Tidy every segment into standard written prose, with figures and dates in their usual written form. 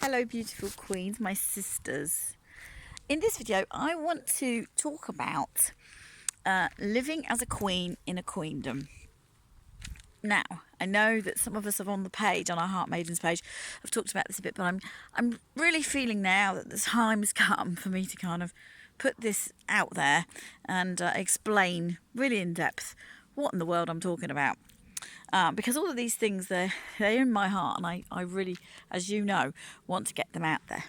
Hello beautiful queens, my sisters. In this video I want to talk about living as a queen in a queendom. Now, I know that some of us have on the page, on our Heart Maidens page, have talked about this a bit, but I'm really feeling now that the time has come for me to kind of put this out there and explain really in depth what in the world I'm talking about. Because all of these things, they're in my heart, and I really, as you know, want to get them out there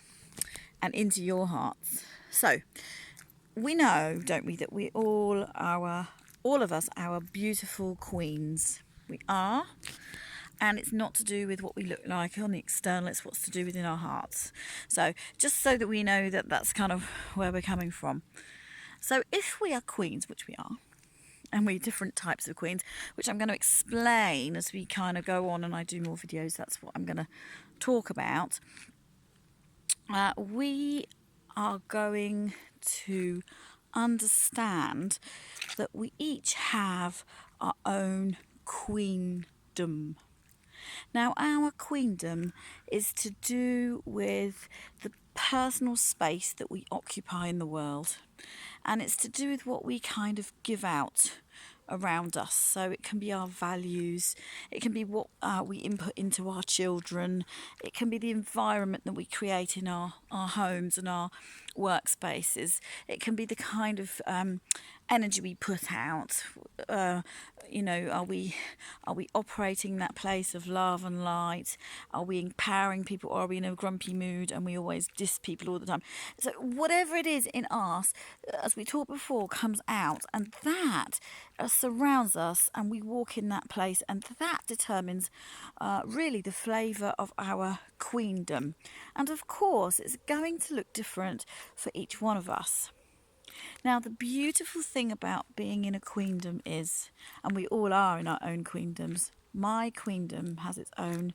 and into your hearts. So we know, don't we, that we all of us, our beautiful queens. We are, and it's not to do with what we look like on the external, it's what's to do within our hearts. So just so that we know that that's kind of where we're coming from. So if we are queens, which we are, and we're different types of queens, which I'm going to explain as we kind of go on and I do more videos. That's what I'm going to talk about. We are going to understand that we each have our own queendom. Now, our queendom is to do with the personal space that we occupy in the world, and it's to do with what we kind of give out around us. So it can be our values, it can be what we input into our children, it can be the environment that we create in our homes and our workspaces, it can be the kind of energy we put out. Are we operating that place of love and light? Are we empowering people, or are we in a grumpy mood and we always diss people all the time? So whatever it is in us, as we talked before, comes out, and that surrounds us, and we walk in that place, and that determines really the flavour of our queendom. And of course, it's going to look different for each one of us. Now, the beautiful thing about being in a queendom is, and we all are in our own queendoms, my queendom has its own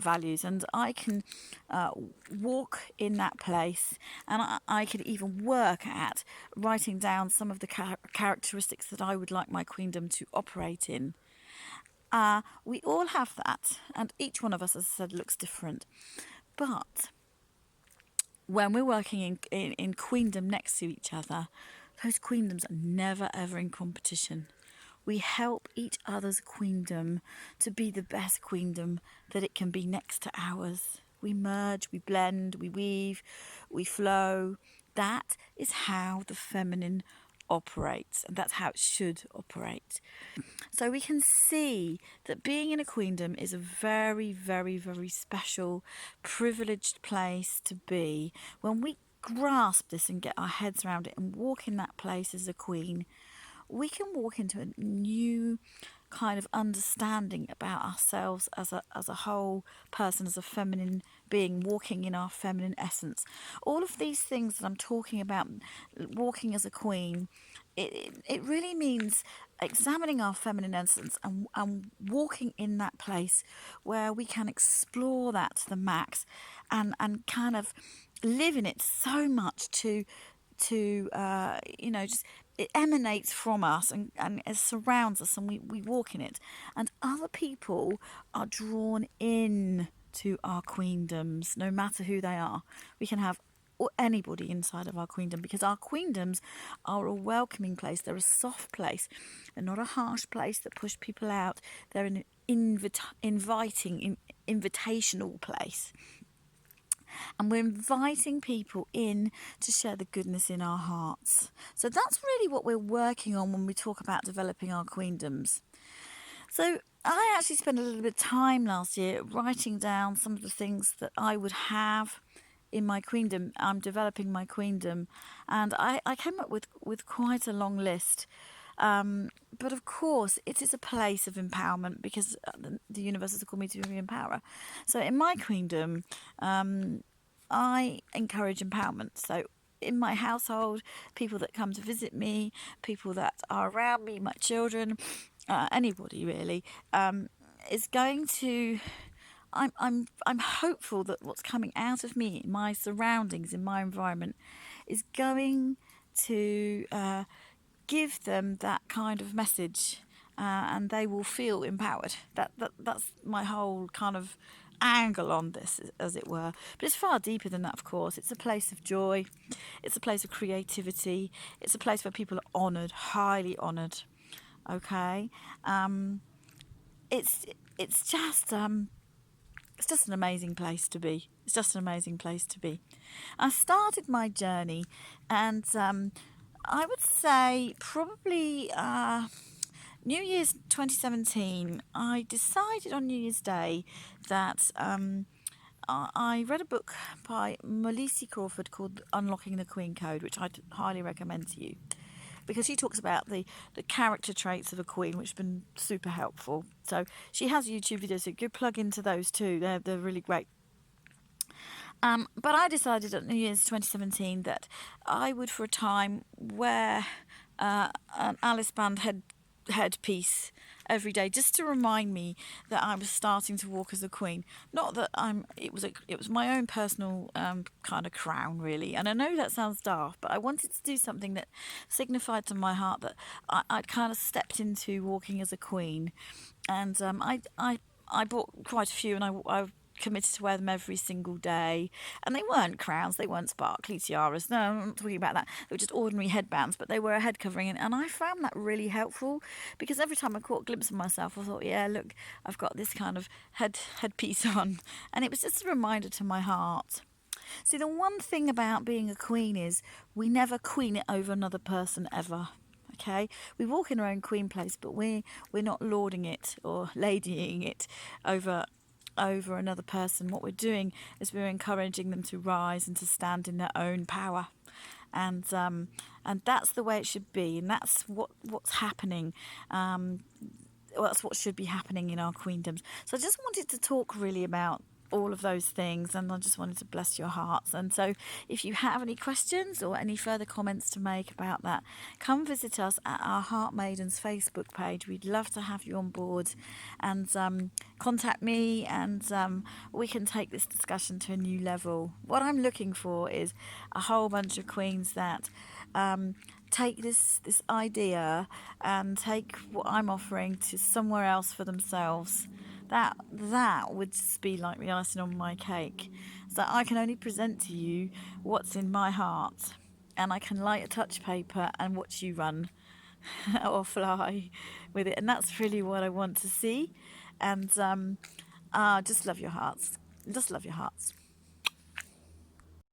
values, and I can walk in that place, and I could even work at writing down some of the characteristics that I would like my queendom to operate in. We all have that, and each one of us, as I said, looks different. But when we're working in queendom next to each other, those queendoms are never ever in competition. We help each other's queendom to be the best queendom that it can be next to ours. We merge, we blend, we weave, we flow. That is how the feminine operates, and that's how it should operate. So we can see that being in a queendom is a very, very, very special, privileged place to be. When we grasp this and get our heads around it and walk in that place as a queen, we can walk into a new kind of understanding about ourselves as a whole person, as a feminine being, walking in our feminine essence. All of these things that I'm talking about, walking as a queen, it really means examining our feminine essence and walking in that place where we can explore that to the max, and kind of live in it so much to just it emanates from us, and it surrounds us, and we walk in it, and other people are drawn in to our queendoms, no matter who they are. We can have anybody inside of our queendom, because our queendoms are a welcoming place. They're a soft place. They're not a harsh place that push people out. They're an inviting, invitational place. And we're inviting people in to share the goodness in our hearts. So that's really what we're working on when we talk about developing our queendoms. So I actually spent a little bit of time last year writing down some of the things that I would have in my queendom. I'm developing my queendom, and I came up with quite a long list. But of course, it is a place of empowerment, because the universe has called me to be an empowerer. So in my queendom, I encourage empowerment. So in my household, people that come to visit me, people that are around me, my children, anybody really, is going to. I'm hopeful that what's coming out of me, in my surroundings, in my environment, is going to give them that kind of message, and they will feel empowered. That's my whole kind of angle on this, as it were. But it's far deeper than that, of course. It's a place of joy. It's a place of creativity. It's a place where people are honoured, highly honoured. Okay, it's it's just it's just an amazing place to be. It's just an amazing place to be. I started my journey, and I would say probably New Year's 2017. I decided on New Year's Day that I read a book by Malisi Crawford called Unlocking the Queen Code, which I'd highly recommend to you, because she talks about the character traits of a queen, which has been super helpful. So she has YouTube videos, so good plug into those too. They're really great. But I decided at New Year's 2017 that I would, for a time, wear an Alice band headpiece every day, just to remind me that I was starting to walk as a queen. Not that I'm. It was my own personal kind of crown, really. And I know that sounds daft, but I wanted to do something that signified to my heart that I'd kind of stepped into walking as a queen. And I bought quite a few, and I committed to wear them every single day. And they weren't crowns, they weren't sparkly tiaras. No, I'm not talking about that. They were just ordinary headbands, but they were a head covering. And I found that really helpful, because every time I caught a glimpse of myself, I thought, yeah, look, I've got this kind of headpiece on. And it was just a reminder to my heart. See, the one thing about being a queen is we never queen it over another person ever. Okay, we walk in our own queen place, but we're not lording it or ladying it over another person. What we're doing is we're encouraging them to rise and to stand in their own power, and that's the way it should be, and that's what's happening. Well, that's what should be happening in our queendoms. So I just wanted to talk really about all of those things, and I just wanted to bless your hearts. And so if you have any questions or any further comments to make about that, come visit us at our Heart Maidens Facebook page. We'd love to have you on board, and contact me, and we can take this discussion to a new level. What I'm looking for is a whole bunch of queens that take this idea and take what I'm offering to somewhere else for themselves. That would just be like the icing on my cake. So I can only present to you what's in my heart, and I can light a touch paper and watch you run or fly with it, and that's really what I want to see. And just love your hearts. Just love your hearts.